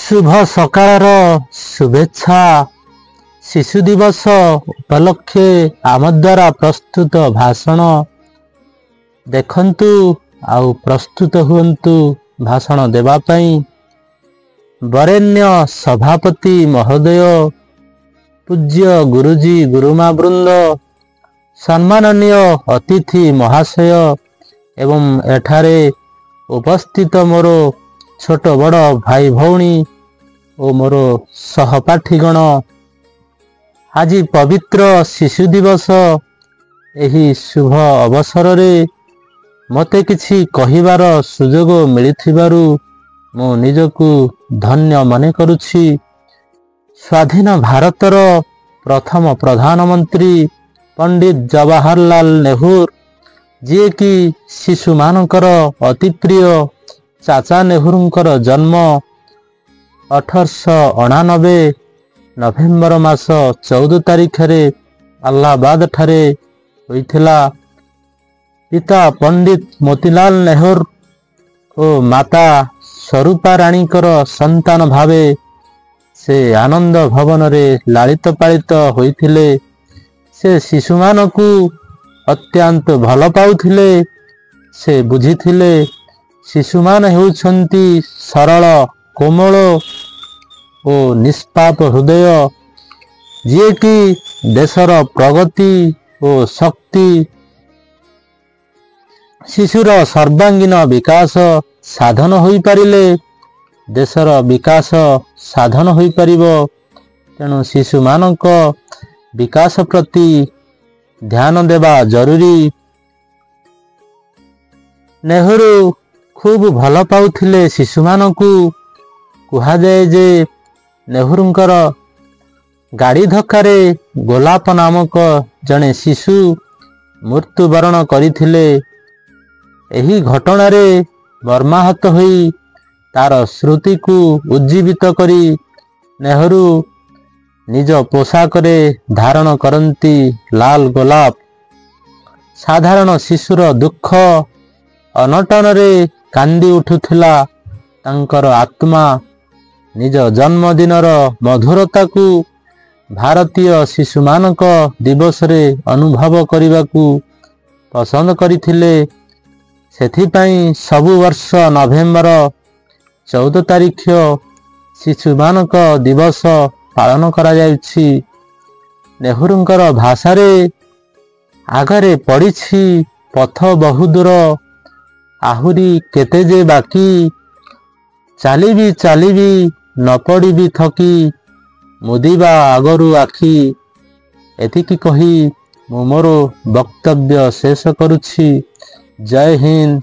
शुभ सकाळ शुभेच्छा शिशु दिवस उपलक्षे आम द्वारा प्रस्तुत भाषण देखंतु आउ प्रस्तुत हुंतु भाषण देवा पई वरेण्य सभापति महोदय पूज्य गुरुजी गुरुमा वृंद सम्माननीय अतिथि महाशय एवं एठारे उपस्थित मोर छोट बड़ भाई भौणी और मोर सहपाठीगण आज पवित्र शिशु दिवस एही शुभ अवसर रे मते किछि कहिबार सुजोग मिलिथिबारु मो निजकु धन्य मने करुछि। स्वाधीन भारतर प्रथम प्रधानमंत्री पंडित जवाहरलाल नेहरू जे कि शिशु मानकर अति प्रिय चाचा नेहरूंकर जन्म 1899 नवेम्बर मास 14 तारिख रे अल्लाहाबाद ठारे होइथिला। पिता पंडित मोतीलाल नेहरू और माता स्वरूपा राणीकर संतान भावे से आनंद भवन रे लालित पालित होइथिले। से शिशु मानकु अत्यंत भल पाउथिले। से बुझिथिले शिशु मान हेउछंती सरल कोमल और निष्पाप हृदय जे कि देशर प्रगति और शक्ति शिशुर सर्वांगीन विकास साधन होई पारिले देशर विकास साधन होई पारिबो। तेणु शिशु मानक विकास प्रति ध्यान देवा जरूरी। नेहरू खूब भल पाउथिले शिशु मानकु। कुहा जाए जे नेहरूंकर गाड़ी धक्कारे गोलाप नामक जने शिशु मृत्युवरण करिथिले। एही घटना रे मर्माहत होई तार स्मृति को उज्जीवित करी नेहरू निज पोशाक रे धारण करंती लाल गोलाप। साधारण शिशुर दुख अनटन रे कांदी उठुथिला। तांकर आत्मा निज जन्मदिनर मधुरता को भारतीय शिशु मानक दिवस रे अनुभव करिबाकू पसंद करिथिले। सेथिपाई सबु वर्ष नवेम्बर 14 तारिख शिशु मानक दिवस पालन करा जाउछि। नेहरूंकर भाषा रे आगरे पड़िछि पथ बहुदूर आहुरी केते जे बाकी चालिबी चालिबी न पड़िबी थकी मुदिबा आगरु आखि। एतिकी कही मु मोर वक्तव्य शेष करुछि। जय हिंद